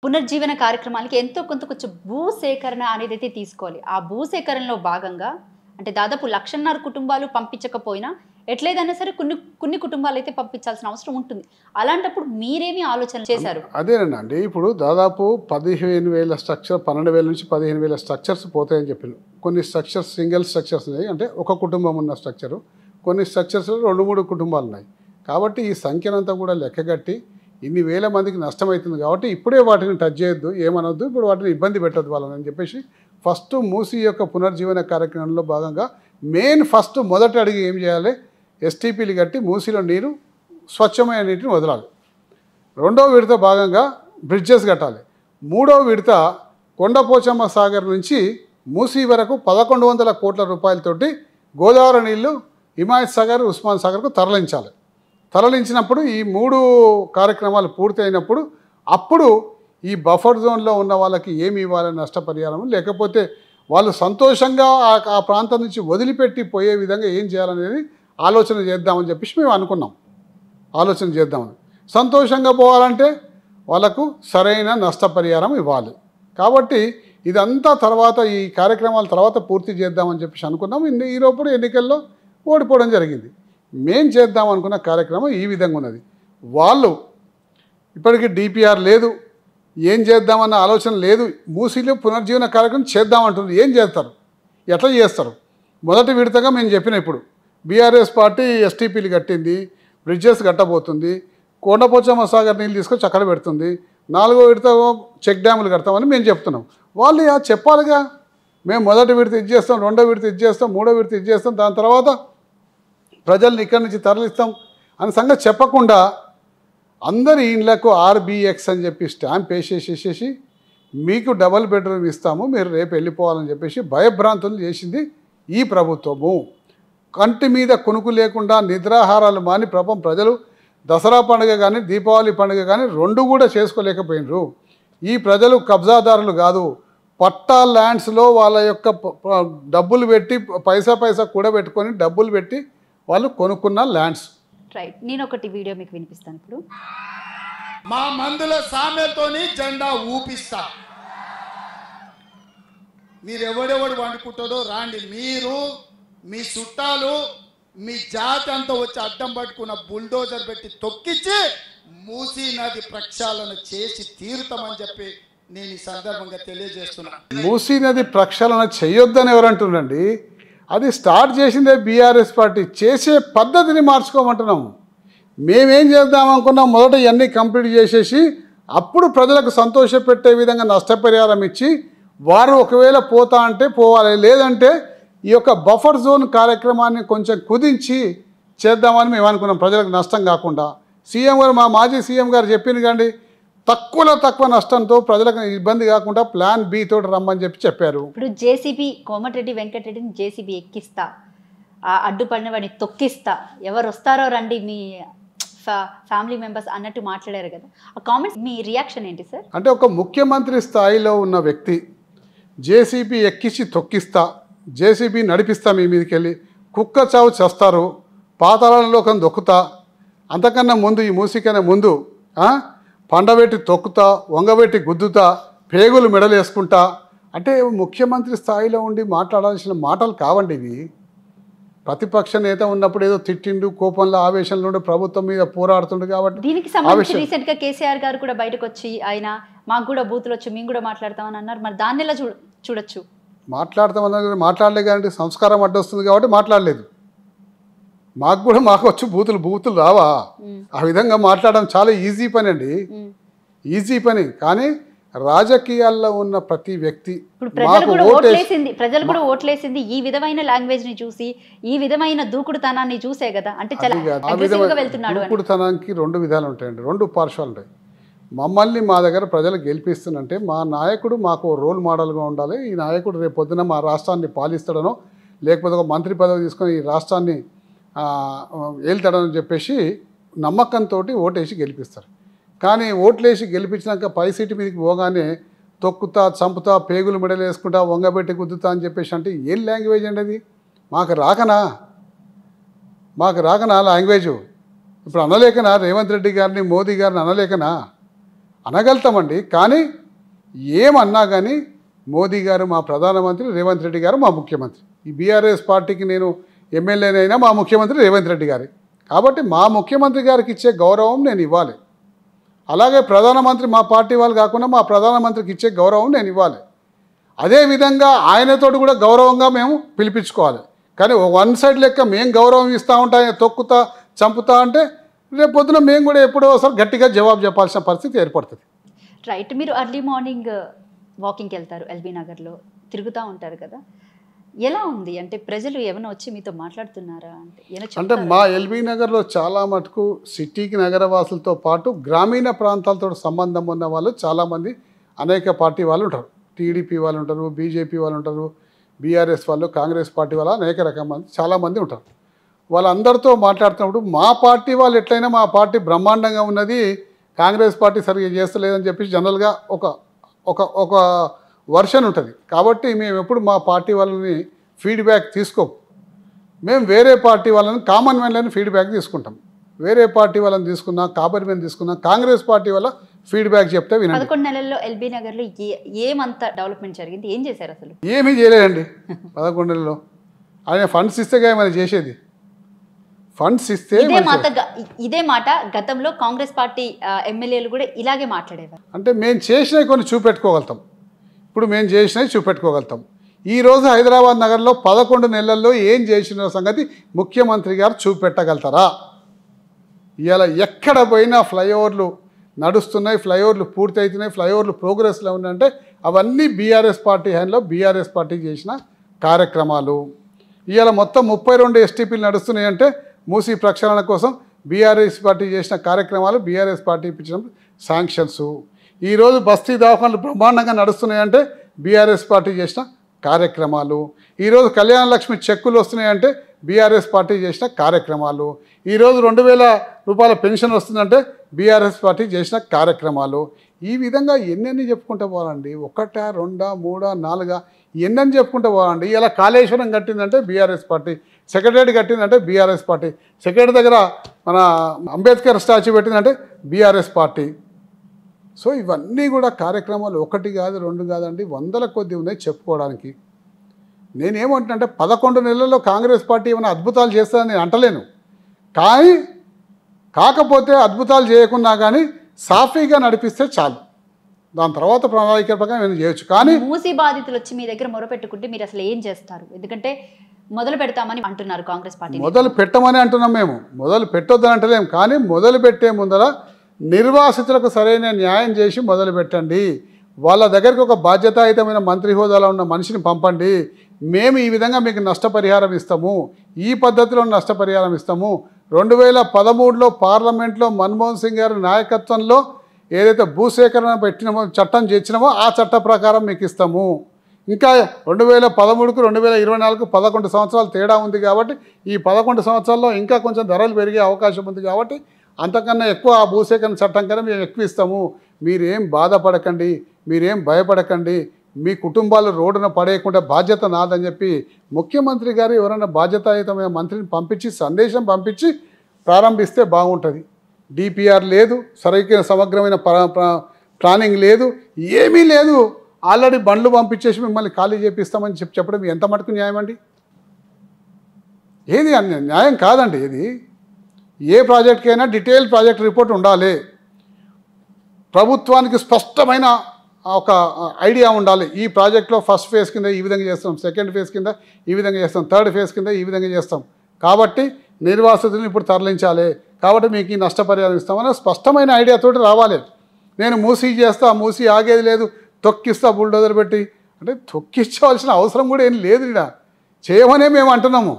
పునర్జీవన కార్యక్రమాలకి ఎంతో కొంచెం భూసేకరణ అనేదైతే తీసుకోవాలి. ఆ భూసేకరణలో భాగంగా అంటే దాదాపు 1,50,000 కుటుంబాలు పంపించకపోయినా ఎట్లేదన్నా సరే కొన్ని కుటుంబాలైతే పంపించాల్సిన అవసరం ఉంటుంది. అలాంటప్పుడు మీరేమి ఆలోచనలు చేశారు? అదేనండి. ఇప్పుడు దాదాపు 15,000 స్ట్రక్చర్ 12,000 నుంచి 15,000 స్ట్రక్చర్స్ పోతాయని చెప్పిండు. కొన్ని స్ట్రక్చర్స్ సింగిల్ స్ట్రక్చర్స్ ఉన్నాయి. అంటే ఒక కుటుంబం ఉన్న స్ట్రక్చరు. కొన్ని స్ట్రక్చర్స్‌లో 2, 3 కుటుంబాలు ఉన్నాయి. కాబట్టి ఈ సంఖ్యనంతా కూడా లెక్కగట్టి ఇన్ని వేల మందికి నష్టమవుతుంది కాబట్టి ఇప్పుడే వాటిని టచ్ చేయొద్దు, ఏమనొద్దు, ఇప్పుడు వాటిని ఇబ్బంది పెట్టొద్దు వాళ్ళని చెప్పేసి ఫస్ట్ మూసీ యొక్క పునర్జీవన కార్యక్రమంలో భాగంగా ఫస్ట్ మొదటి అడిగి ఏం చేయాలి, ఎస్టీపీలు కట్టి మూసీలో నీరు స్వచ్ఛమైన నీటిని వదలాలి. రెండవ విడత భాగంగా బ్రిడ్జెస్ కట్టాలి. మూడవ విడత కొండపోచమ్మ సాగర్ నుంచి మూసీ వరకు 1,100 కోట్ల రూపాయలతోటి గోదావరి నీళ్లు హిమాయత్ సాగర్, ఉస్మాన్ సాగర్కు తరలించాలి. తరలించినప్పుడు ఈ 3 కార్యక్రమాలు పూర్తి అయినప్పుడు అప్పుడు ఈ బఫర్ జోన్లో ఉన్న వాళ్ళకి ఏమి ఇవ్వాలి నష్టపరిహారం, లేకపోతే వాళ్ళు సంతోషంగా ఆ ప్రాంతం నుంచి వదిలిపెట్టి పోయే విధంగా ఏం చేయాలనేది ఆలోచన చేద్దామని చెప్పేసి మేము అనుకున్నాం. ఆలోచన చేద్దామని. సంతోషంగా పోవాలంటే వాళ్ళకు సరైన నష్టపరిహారం ఇవ్వాలి. కాబట్టి ఇదంతా తర్వాత ఈ కార్యక్రమాల తర్వాత పూర్తి చేద్దామని చెప్పేసి అనుకున్నాం. ఈరోజు ఎన్నికల్లో ఓడిపోవడం జరిగింది. మేం చేద్దాం అనుకున్న కార్యక్రమం ఈ విధంగా ఉన్నది. వాళ్ళు ఇప్పటికీ డిపిఆర్ లేదు, ఏం చేద్దామన్న ఆలోచన లేదు. మూసీలో పునర్జీవన కార్యక్రమం చేద్దామంటుంది. ఏం చేస్తారు, ఎట్లా చేస్తారు? మొదటి విడతగా మేము చెప్పిన ఇప్పుడు బీఆర్ఎస్ పార్టీ ఎస్టీపీలు కట్టింది, బ్రిడ్జెస్ కట్టబోతుంది, కొండపోచమ్మ సాగర్ నీళ్ళు తీసుకొచ్చి అక్కడ పెడుతుంది, 4వ విడత చెక్ డ్యాములు కడతామని మేము చెప్తున్నాం. వాళ్ళు చెప్పాలిగా, మేము మొదటి విడత ఇది చేస్తాం, 2వ విడత ఇది చేస్తాం, 3వ విడత ఇది చేస్తాం, దాని తర్వాత ప్రజల్ని ఇక్కడి నుంచి తరలిస్తాం అని సంగతి చెప్పకుండా అందరి ఇండ్లకు ఆర్బీఎక్స్ అని చెప్పి స్టాంప్ వేసేసేసి మీకు డబుల్ బెడ్రూమ్ ఇస్తాము, మీరు రేపు వెళ్ళిపోవాలని చెప్పేసి భయభ్రాంతులు చేసింది ఈ ప్రభుత్వము. కంటి మీద కొనుక్కు లేకుండా నిద్రాహారాలు మాని ప్రజలు దసరా పండుగ కానీ దీపావళి పండుగ కానీ 2 కూడా చేసుకోలేకపోయినరు. ఈ ప్రజలు కబ్జాదారులు కాదు, పట్టా ల్యాండ్స్లో వాళ్ళ యొక్క డబ్బులు పెట్టి పైసా కూడబెట్టుకొని డబ్బులు పెట్టి వాళ్ళు కొనుక్కున్న ల్యాండ్స్. రైట్, నేను ఒకటి వీడియో మీకు వినిపిస్తాను ఇప్పుడు. మా మందుల సామెతోని జెండా ఊపిస్తా, మీరు ఎవడెవడు వండుకుంటాడో రాండి, మీరు మీ చుట్టాలు మీ జాతి అంతా వచ్చి అడ్డం పట్టుకున్న బుల్డోజర్ పెట్టి తొక్కించి మూసీ నది ప్రక్షాళన చేసి తీరుతామని చెప్పి నేను ఈ సందర్భంగా తెలియజేస్తున్నా. మూసీ నది ప్రక్షాళన చేయొద్దని ఎవరంటున్నారండి? అది స్టార్ట్ చేసిందే బీఆర్ఎస్ పార్టీ. చేసే పద్ధతిని మార్చుకోమంటున్నాము. మేమేం చేద్దామనుకున్నాం, మొదట ఇవన్నీ కంప్లీట్ చేసేసి అప్పుడు ప్రజలకు సంతోషపెట్టే విధంగా నష్టపరిహారం ఇచ్చి వారు ఒకవేళ పోతా అంటే పోవాలి, లేదంటే ఈ యొక్క బఫర్ జోన్ కార్యక్రమాన్ని కొంచెం కుదించి చేద్దామని మేము అనుకున్నాం, ప్రజలకు నష్టం కాకుండా. సీఎం గారు, మా మాజీ సీఎం గారు చెప్పింది కండి, తక్కువ నష్టంతో ప్రజలకు ఇబ్బంది కాకుండా ప్లాన్ బి తోటి రమ్మని చెప్పారు. ఇప్పుడు జేసీబీ కోమటిరెడ్డి వెంకటరెడ్డిని జేసీబీ ఎక్కిస్తా, అడ్డుపడిన వాడిని తొక్కిస్తా, ఎవరు వస్తారో రండి మీ ఫ్యామిలీ మెంబర్స్ అన్నట్టు మాట్లాడారు కదా. ఆ కామెంట్స్ మీ రియాక్షన్ ఏంటి సార్? అంటే ఒక ముఖ్యమంత్రి స్థాయిలో ఉన్న వ్యక్తి జేసీబీ ఎక్కించి తొక్కిస్తా, జేసీబీ నడిపిస్తా, మీ మీదకి వెళ్ళి కుక్క చావు చేస్తారు, పాతాళంలోకం దొక్కుతా, అంతకన్నా ముందు ఈ మూసికన్నా ముందు పండబెట్టి తొక్కుతా, వంగబెట్టి గుద్దుతా, పేగులు మెడలు వేసుకుంటా అంటే ముఖ్యమంత్రి స్థాయిలో ఉండి మాట్లాడాల్సిన మాటలు కావండి ఇవి. ప్రతిపక్ష నేత ఉన్నప్పుడు ఏదో తిట్టిండు, కోపంలో ఆవేశంలో ఉండి ప్రభుత్వం మీద పోరాడుతుండు కాబట్టి. దీనికి సంబంధించి రీసెంట్గా కేసీఆర్ గారు కూడా బయటకు వచ్చి ఆయన మాకు కూడా బూతులు వచ్చి మేము కూడా మాట్లాడతామని అన్నారు. మరి దాన్ని ఎలా చూడొచ్చు? మాట్లాడతామన్నారు, మాట్లాడలే కానీ సంస్కారం అడ్డొస్తుంది కాబట్టి మాట్లాడలేదు. మాకు వచ్చి బూతులు రావా? ఆ విధంగా మాట్లాడడం చాలా ఈజీ పని అండి, ఈజీ పని. కానీ రాజకీయాల్లో ఉన్న ప్రతి వ్యక్తి ప్రజలు కూడా ఓట్లేసింది ఈ విధమైన లాంగ్వేజ్ ని చూసి, ఈ విధమైన దూకుడుతనాన్ని చూసే కదా. అంటే దూకుడుతనానికి 2 విధాలు ఉంటాయండి, 2 పార్శ్వాలు ఉంటాయి. మమ్మల్ని మా దగ్గర ప్రజలు గెలిపిస్తున్నంటే మా నాయకుడు మాకు రోల్ మోడల్గా ఉండాలి. ఈ నాయకుడు రేపు పొద్దున మా రాష్ట్రాన్ని పాలిస్తాడనో లేకపోతే ఒక మంత్రి పదవి తీసుకొని ఈ రాష్ట్రాన్ని ఏళ్తాడని చెప్పేసి నమ్మకంతో ఓటేసి గెలిపిస్తారు. కానీ ఓట్లేసి గెలిపించినాక పై సీటు మీదకి పోగానే తొక్కుతా, చంపుతా, పేగులు మెడలు వేసుకుంటా, వంగబెట్టి గుద్దుతా అని చెప్పేసి అంటే ఏం లాంగ్వేజ్ అండి అది? మాకు రాకనా లాంగ్వేజు? ఇప్పుడు అనలేకనా రేవంత్ రెడ్డి గారిని, మోదీ గారిని అనలేకనా? అనగలుగుతామండి. కానీ ఏమన్నా కానీ మోదీ గారు మా ప్రధానమంత్రి, రేవంత్ రెడ్డి గారు మా ముఖ్యమంత్రి. ఈ బీఆర్ఎస్ పార్టీకి నేను ఎమ్మెల్యేనైనా మా ముఖ్యమంత్రి రేవంత్ రెడ్డి గారి. కాబట్టి మా ముఖ్యమంత్రి గారికి ఇచ్చే గౌరవం నేను ఇవ్వాలి. అలాగే ప్రధానమంత్రి మా పార్టీ వాళ్ళు కాకుండా మా ప్రధానమంత్రికి ఇచ్చే గౌరవం నేను ఇవ్వాలి. అదేవిధంగా ఆయనతోటి కూడా గౌరవంగా మేము పిలిపించుకోవాలి. కానీ వన్ సైడ్ లెక్క మేము గౌరవం ఇస్తూ ఉంటా, తొక్కుతా చంపుతా అంటే రేపు పొద్దున మేము కూడా ఎప్పుడో ఒకసారి గట్టిగా జవాబు చెప్పాల్సిన పరిస్థితి ఏర్పడుతుంది. రైట్. మీరు అర్లీ మార్నింగ్ వాకింగ్కి వెళ్తారు, ఎల్బీ నగర్లో తిరుగుతూ ఉంటారు కదా, ఎలా ఉంది? అంటే ప్రజలు ఏమైనా వచ్చి మీతో మాట్లాడుతున్నారా? అంటే మా ఎల్బీ నగర్లో చాలా మటుకు సిటీకి నగరవాసులతో పాటు గ్రామీణ ప్రాంతాలతో సంబంధం ఉన్న వాళ్ళు చాలామంది, అనేక పార్టీ వాళ్ళు ఉంటారు. టీడీపీ వాళ్ళు ఉంటారు, బీజేపీ వాళ్ళు ఉంటారు, బీఆర్ఎస్ వాళ్ళు, కాంగ్రెస్ పార్టీ వాళ్ళు, అనేక రకమైన చాలామంది ఉంటారు. వాళ్ళందరితో మాట్లాడుతున్నప్పుడు మా పార్టీ వాళ్ళు ఎట్లయినా మా పార్టీ బ్రహ్మాండంగా ఉన్నది, కాంగ్రెస్ పార్టీ సరిగ్గా చేస్తలేదని చెప్పి జనరల్గా ఒక ఒక ఒక వర్షన్ ఉంటుంది. కాబట్టి మేము ఎప్పుడు మా పార్టీ వాళ్ళని ఫీడ్బ్యాక్ తీసుకోము. మేము వేరే పార్టీ వాళ్ళని, కామన్ మ్యాన్లని ఫీడ్బ్యాక్ తీసుకుంటాం. వేరే పార్టీ వాళ్ళని తీసుకున్నా, కామన్ మ్యాన్ తీసుకున్నా, కాంగ్రెస్ పార్టీ వాళ్ళ ఫీడ్బ్యాక్ చెప్తే వినండి. 11 నెలల్లో ఎల్బీ నగర్లో ఏమంత డెవలప్మెంట్ జరిగింది? ఏం చేశారు? అసలు ఏమీ చేయలేదండి 11 నెలల్లో. ఆయన ఫండ్స్ ఇస్తేగా ఏమైనా చేసేది. ఫండ్స్ ఇస్తే ఇదే మాట గతంలో కాంగ్రెస్ పార్టీ ఎమ్మెల్యేలు కూడా ఇలాగే మాట్లాడేవారు. అంటే మేము చేసినవి కొన్ని చూపెట్టుకోగలుగుతాం. ఇప్పుడు మేము చేసినవి చూపెట్టుకోగలుగుతాం. ఈరోజు హైదరాబాద్ నగరంలో 11 నెలల్లో ఏం చేసిన సంగతి ముఖ్యమంత్రి గారు చూపెట్టగలుగుతారా? ఇలా ఎక్కడ పోయినా ఫ్లైఓవర్లు నడుస్తున్నాయి, ఫ్లైఓవర్లు పూర్తి అవుతున్నాయి, ఫ్లైఓవర్లు ప్రోగ్రెస్లో ఉన్నాయంటే అవన్నీ బీఆర్ఎస్ పార్టీ హ్యాండ్లో బీఆర్ఎస్ పార్టీ చేసిన కార్యక్రమాలు. ఇవాళ మొత్తం 32 ఎస్టీపీలు నడుస్తున్నాయంటే మూసీ ప్రక్షాళన కోసం బీఆర్ఎస్ పార్టీ చేసిన కార్యక్రమాలు, బీఆర్ఎస్ పార్టీ ఇప్పించిన శాంక్షన్స్. ఈరోజు బస్తీ దవాఖానలు బ్రహ్మాండంగా నడుస్తున్నాయంటే బీఆర్ఎస్ పార్టీ చేసిన కార్యక్రమాలు. ఈరోజు కళ్యాణ లక్ష్మి చెక్కులు వస్తున్నాయంటే బీఆర్ఎస్ పార్టీ చేసిన కార్యక్రమాలు. ఈరోజు 2000 రూపాయల పెన్షన్ వస్తుందంటే బీఆర్ఎస్ పార్టీ చేసిన కార్యక్రమాలు. ఈ విధంగా ఎన్నెన్ని చెప్పుకుంటూ పోవాలండి? 1, 2, 3, 4 ఎన్నెన్ని చెప్పుకుంటూ పోవాలండి? ఇలా కాళేశ్వరం కట్టిందంటే బీఆర్ఎస్ పార్టీ, సెక్రటరీ కట్టిందంటే బీఆర్ఎస్ పార్టీ, సెక్రటరీ దగ్గర మన అంబేద్కర్ స్టాచ్యూ పెట్టిందంటే బీఆర్ఎస్ పార్టీ. సో ఇవన్నీ కూడా కార్యక్రమాలు 1 కాదు 2 కాదండి, 100ల కొద్ది ఉన్నాయి చెప్పుకోవడానికి. నేనేమంటున్నానంటే 11 నెలల్లో కాంగ్రెస్ పార్టీ ఏమైనా అద్భుతాలు చేస్తుందని నేను అంటలేను. కానీ కాకపోతే అద్భుతాలు చేయకున్నా కానీ సాఫీగా నడిపిస్తే చాలు. దాని తర్వాత ప్రణాళిక ప్రకారం నేను చేయొచ్చు. కానీ మూసీ బాధితులు వచ్చి మీ దగ్గర మొరపెట్టుకుంటే మీరు అసలు ఏం చేస్తారు? ఎందుకంటే మొదలు పెడతామని అంటున్నారు కాంగ్రెస్ పార్టీ. మొదలు పెట్టమని అంటున్నాం మేము, మొదలు పెట్టొద్దని అంటలేము. కానీ మొదలు పెట్టే ముందర నిర్వాసితులకు సరైన న్యాయం చేసి మొదలు పెట్టండి. వాళ్ళ దగ్గరికి ఒక బాధ్యతాయుతమైన మంత్రి హోదాలో ఉన్న మనిషిని పంపండి. మేము ఈ విధంగా మీకు నష్టపరిహారం ఇస్తాము, ఈ పద్ధతిలో నష్టపరిహారం ఇస్తాము. 2013లో పార్లమెంట్లో మన్మోహన్ సింగ్ గారి నాయకత్వంలో ఏదైతే భూసేకరణ పెట్టినామో, చట్టం చేసినామో ఆ చట్ట ప్రకారం మీకు ఇస్తాము. ఇంకా 2013కు 2024కు 11 సంవత్సరాలు తేడా ఉంది. కాబట్టి ఈ 11 సంవత్సరాల్లో ఇంకా కొంచెం ధరలు పెరిగే అవకాశం ఉంది. కాబట్టి అంతకన్నా ఎక్కువ ఆ భూసేకరణ చట్టం కన్నా మేము ఎక్కువ ఇస్తాము. మీరేం బాధపడకండి, మీరేం భయపడకండి, మీ కుటుంబాలు రోడ్డున పడేయకుండా బాధ్యత నాదని చెప్పి ముఖ్యమంత్రి గారు ఎవరైనా బాధ్యతాయుతమైన మంత్రిని పంపించి సందేశం పంపించి ప్రారంభిస్తే బాగుంటుంది. డిపిఆర్ లేదు, సరైన సమగ్రమైన ప్లానింగ్ లేదు, ఏమీ లేదు. ఆల్రెడీ బండ్లు పంపించేసి మిమ్మల్ని ఖాళీ చేపిస్తామని చెప్పడం ఎంత మటుకు న్యాయం అండి? ఏది న్యాయం కాదండి. ఇది ఏ ప్రాజెక్ట్కైనా డీటెయిల్ ప్రాజెక్ట్ రిపోర్ట్ ఉండాలి. ప్రభుత్వానికి స్పష్టమైన ఒక ఐడియా ఉండాలి. ఈ ప్రాజెక్ట్లో ఫస్ట్ ఫేజ్ కింద ఈ విధంగా చేస్తాం, సెకండ్ ఫేజ్ కింద ఈ విధంగా చేస్తాం, థర్డ్ ఫేజ్ కింద ఈ విధంగా చేస్తాం. కాబట్టి నిర్వాసితులను ఇప్పుడు తరలించాలి, కాబట్టి మీకు ఈ నష్టపరిహారం ఇస్తామని స్పష్టమైన ఐడియాతోటి రావాలి. నేను మూసీ చేస్తా, మూసీ ఆగేది లేదు, తొక్కిస్తా బుల్డోజర్ పెట్టి అంటే తొక్కించవలసిన అవసరం కూడా ఏం లేదు. ఇలా చేయమనే మేము అంటున్నాము.